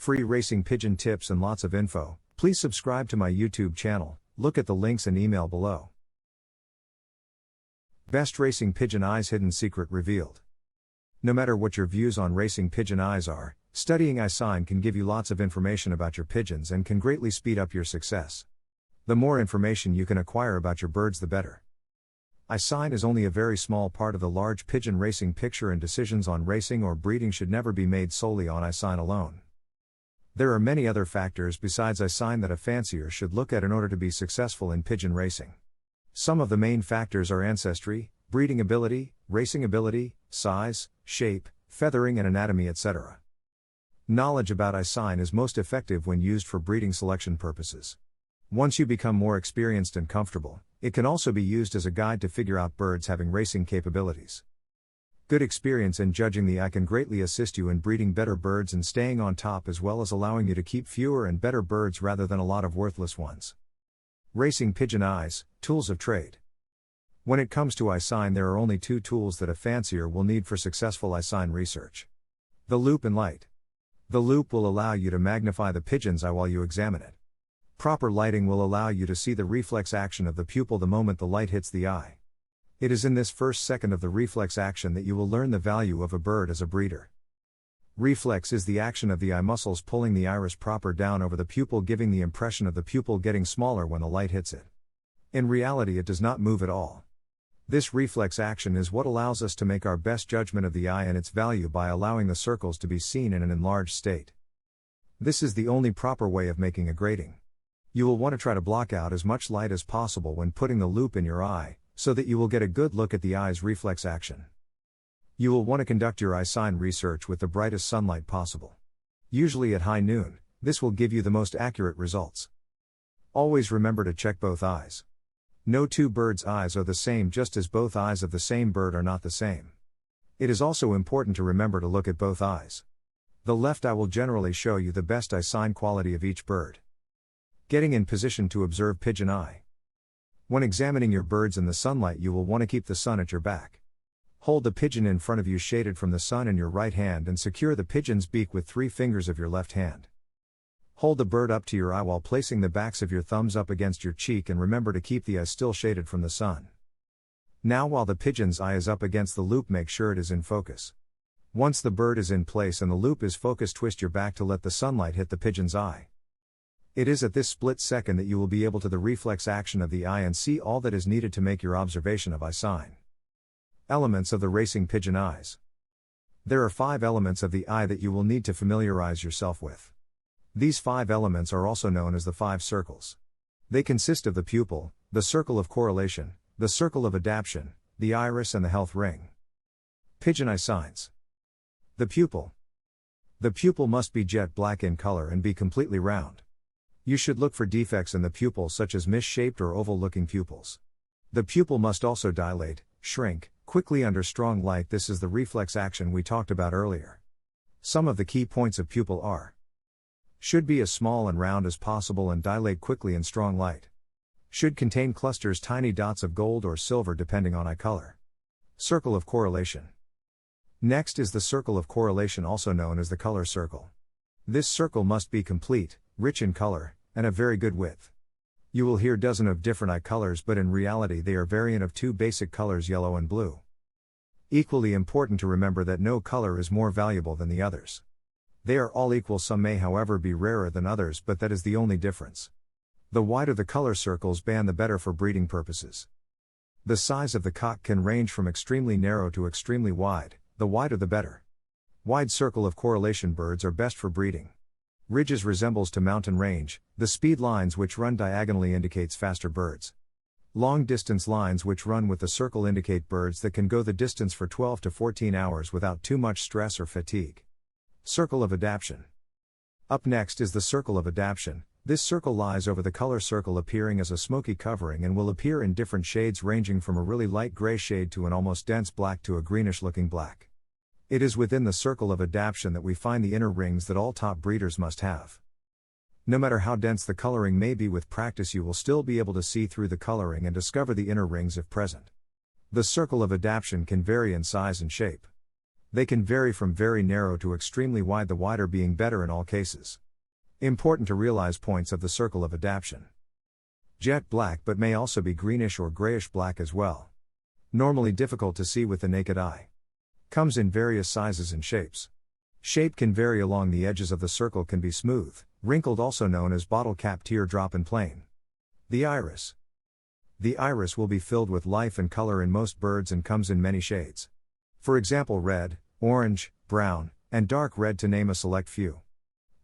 Free racing pigeon tips and lots of info. Please subscribe to my YouTube channel, look at the links and email below. Best racing pigeon eyes hidden secret revealed. No matter what your views on racing pigeon eyes are, studying eyesign can give you lots of information about your pigeons and can greatly speed up your success. The more information you can acquire about your birds, the better. Eyesign is only a very small part of the large pigeon racing picture, and decisions on racing or breeding should never be made solely on eyesign alone. There are many other factors besides eyesign that a fancier should look at in order to be successful in pigeon racing. Some of the main factors are ancestry, breeding ability, racing ability, size, shape, feathering and anatomy, etc. Knowledge about eyesign is most effective when used for breeding selection purposes. Once you become more experienced and comfortable, it can also be used as a guide to figure out birds having racing capabilities. Good experience in judging the eye can greatly assist you in breeding better birds and staying on top, as well as allowing you to keep fewer and better birds rather than a lot of worthless ones. Racing pigeon eyes, tools of trade. When it comes to eyesign, there are only two tools that a fancier will need for successful eyesign research: the loupe and light. The loupe will allow you to magnify the pigeon's eye while you examine it. Proper lighting will allow you to see the reflex action of the pupil the moment the light hits the eye. It is in this first second of the reflex action that you will learn the value of a bird as a breeder. Reflex is the action of the eye muscles pulling the iris proper down over the pupil, giving the impression of the pupil getting smaller when the light hits it. In reality, it does not move at all. This reflex action is what allows us to make our best judgment of the eye and its value by allowing the circles to be seen in an enlarged state. This is the only proper way of making a grading. You will want to try to block out as much light as possible when putting the loupe in your eye, so that you will get a good look at the eye's reflex action. You will want to conduct your eyesign research with the brightest sunlight possible. Usually at high noon, this will give you the most accurate results. Always remember to check both eyes. No two birds' eyes are the same, just as both eyes of the same bird are not the same. It is also important to remember to look at both eyes. The left eye will generally show you the best eyesign quality of each bird. Getting in position to observe pigeon eye. When examining your birds in the sunlight, you will want to keep the sun at your back. Hold the pigeon in front of you shaded from the sun in your right hand and secure the pigeon's beak with 3 fingers of your left hand. Hold the bird up to your eye while placing the backs of your thumbs up against your cheek, and remember to keep the eye still shaded from the sun. Now, while the pigeon's eye is up against the loupe, make sure it is in focus. Once the bird is in place and the loupe is focused, twist your back to let the sunlight hit the pigeon's eye. It is at this split second that you will be able to the reflex action of the eye and see all that is needed to make your observation of eyesign. Elements of the racing pigeon eyes. There are 5 elements of the eye that you will need to familiarize yourself with. These 5 elements are also known as the 5 circles. They consist of the pupil, the circle of correlation, the circle of adaptation, the iris and the health ring. Pigeon eye signs. The pupil. The pupil must be jet black in color and be completely round. You should look for defects in the pupil, such as misshaped or oval-looking pupils. The pupil must also dilate, shrink, quickly under strong light. This is the reflex action we talked about earlier. Some of the key points of pupil are: should be as small and round as possible and dilate quickly in strong light. Should contain clusters, tiny dots of gold or silver depending on eye color. Circle of correlation. Next is the circle of correlation, also known as the color circle. This circle must be complete, rich in color, and of very good width. You will hear dozens of different eye colors, but in reality they are variant of 2 basic colors, yellow and blue. Equally important to remember that no color is more valuable than the others. They are all equal, some may however be rarer than others, but that is the only difference. The wider the color circles band, the better for breeding purposes. The size of the cock can range from extremely narrow to extremely wide, the wider the better. Wide circle of correlation birds are best for breeding. Ridges resembles to mountain range, the speed lines which run diagonally indicates faster birds. Long distance lines which run with the circle indicate birds that can go the distance for 12 to 14 hours without too much stress or fatigue. Circle of adaptation. Up next is the circle of adaptation. This circle lies over the color circle, appearing as a smoky covering, and will appear in different shades ranging from a really light gray shade to an almost dense black to a greenish looking black. It is within the circle of adaptation that we find the inner rings that all top breeders must have. No matter how dense the coloring may be, with practice you will still be able to see through the coloring and discover the inner rings if present. The circle of adaptation can vary in size and shape. They can vary from very narrow to extremely wide, the wider being better in all cases. Important to realize points of the circle of adaptation. Jet black, but may also be greenish or grayish black as well. Normally difficult to see with the naked eye. Comes in various sizes and shapes. Shape can vary along the edges of the circle, can be smooth, wrinkled, also known as bottle cap, teardrop, and plain. The iris. The iris will be filled with life and color in most birds and comes in many shades. For example, red, orange, brown, and dark red, to name a select few.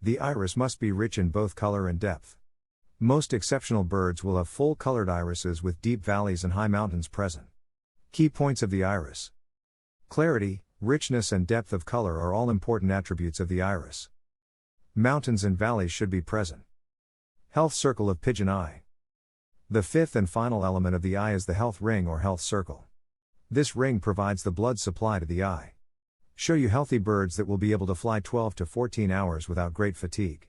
The iris must be rich in both color and depth. Most exceptional birds will have full colored irises with deep valleys and high mountains present. Key points of the iris. Clarity, richness, and depth of color are all important attributes of the iris. Mountains and valleys should be present. Health circle of pigeon eye. The fifth and final element of the eye is the health ring or health circle. This ring provides the blood supply to the eye. Show you healthy birds that will be able to fly 12 to 14 hours without great fatigue.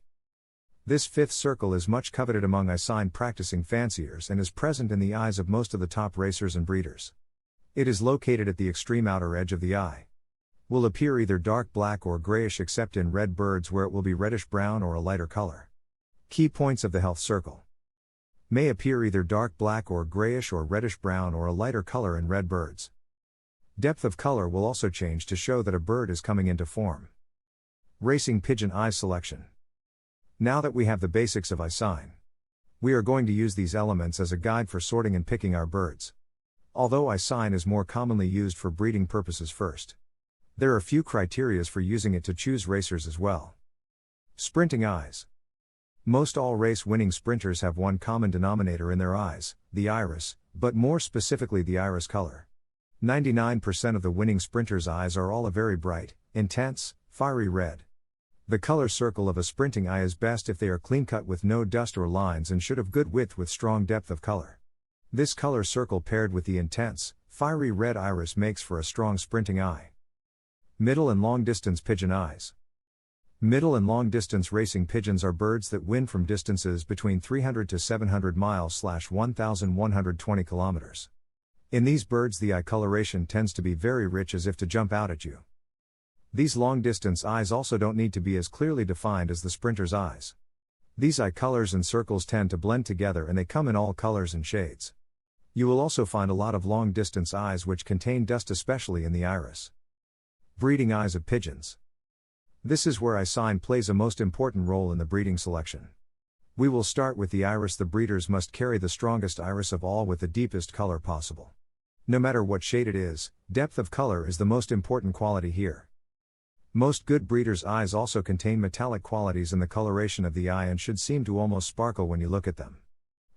This fifth circle is much coveted among eyesign practicing fanciers and is present in the eyes of most of the top racers and breeders. It is located at the extreme outer edge of the eye. Will appear either dark black or grayish, except in red birds where it will be reddish brown or a lighter color. Key points of the health circle. May appear either dark black or grayish or reddish brown or a lighter color in red birds. Depth of color will also change to show that a bird is coming into form. Racing pigeon eye selection. Now that we have the basics of eyesign, we are going to use these elements as a guide for sorting and picking our birds. Although eyesign is more commonly used for breeding purposes first, there are few criterias for using it to choose racers as well. Sprinting eyes. Most all race winning sprinters have one common denominator in their eyes, the iris, but more specifically the iris color. 99% of the winning sprinters' eyes are all a very bright, intense, fiery red. The color circle of a sprinting eye is best if they are clean cut with no dust or lines and should have good width with strong depth of color. This color circle paired with the intense, fiery red iris makes for a strong sprinting eye. Middle and long distance pigeon eyes. Middle and long distance racing pigeons are birds that win from distances between 300 to 700 miles / 1,120 kilometers. In these birds the eye coloration tends to be very rich, as if to jump out at you. These long distance eyes also don't need to be as clearly defined as the sprinter's eyes. These eye colors and circles tend to blend together and they come in all colors and shades. You will also find a lot of long distance eyes which contain dust, especially in the iris. Breeding eyes of pigeons. This is where eyesign plays a most important role in the breeding selection. We will start with the iris. The breeders must carry the strongest iris of all with the deepest color possible. No matter what shade it is, depth of color is the most important quality here. Most good breeders' eyes also contain metallic qualities in the coloration of the eye and should seem to almost sparkle when you look at them.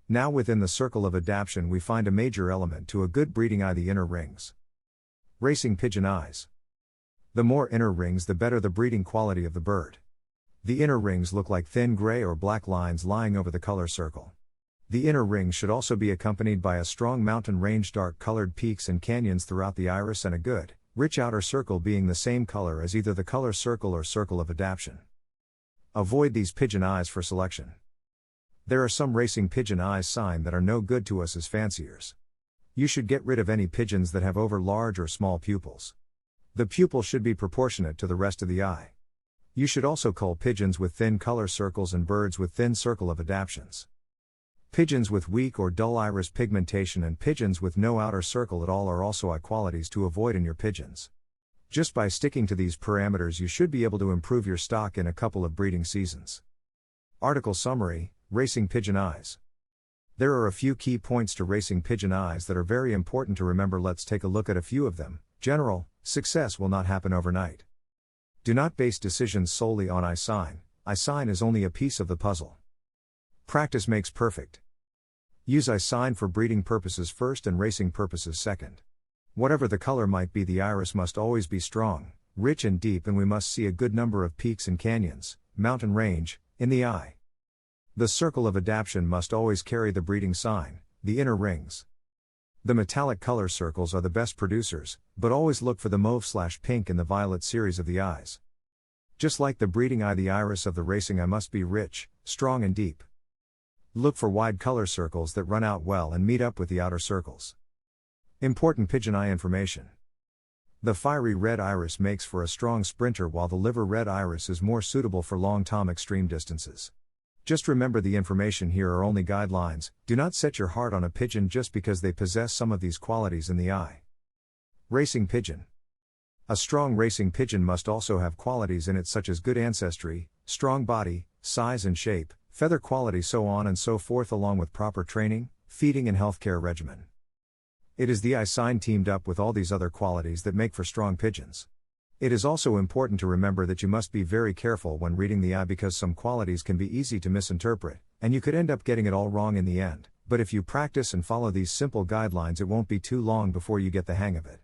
Now within the circle of adaptation we find a major element to a good breeding eye: the inner rings. Racing pigeon eyes. The more inner rings the better the breeding quality of the bird. The inner rings look like thin gray or black lines lying over the color circle. The inner rings should also be accompanied by a strong mountain range, dark colored peaks and canyons throughout the iris, and a good, rich outer circle being the same color as either the color circle or circle of adaptation. Avoid these pigeon eyes for selection. There are some racing pigeon eyes sign that are no good to us as fanciers. You should get rid of any pigeons that have over large or small pupils. The pupil should be proportionate to the rest of the eye. You should also cull pigeons with thin color circles and birds with thin circle of adaptations. Pigeons with weak or dull iris pigmentation and pigeons with no outer circle at all are also eye qualities to avoid in your pigeons. Just by sticking to these parameters you should be able to improve your stock in a couple of breeding seasons. Article summary: Racing pigeon eyes. There are a few key points to racing pigeon eyes that are very important to remember. Let's take a look at a few of them. General: success will not happen overnight. Do not base decisions solely on eyesign. Eyesign is only a piece of the puzzle. Practice makes perfect. Use eyesign for breeding purposes first and racing purposes second. Whatever the color might be, the iris must always be strong, rich and deep, and we must see a good number of peaks and canyons, mountain range, in the eye. The circle of adaptation must always carry the breeding sign, the inner rings. The metallic color circles are the best producers, but always look for the mauve/pink in the violet series of the eyes. Just like the breeding eye, the iris of the racing eye must be rich, strong and deep. Look for wide color circles that run out well and meet up with the outer circles. Important pigeon eye information. The fiery red iris makes for a strong sprinter, while the liver red iris is more suitable for long-tom extreme distances. Just remember, the information here are only guidelines. Do not set your heart on a pigeon just because they possess some of these qualities in the eye. Racing pigeon. A strong racing pigeon must also have qualities in it such as good ancestry, strong body, size and shape, feather quality, so on and so forth, along with proper training, feeding and healthcare regimen. It is the eyesign teamed up with all these other qualities that make for strong pigeons. It is also important to remember that you must be very careful when reading the eye, because some qualities can be easy to misinterpret, and you could end up getting it all wrong in the end. But if you practice and follow these simple guidelines, it won't be too long before you get the hang of it.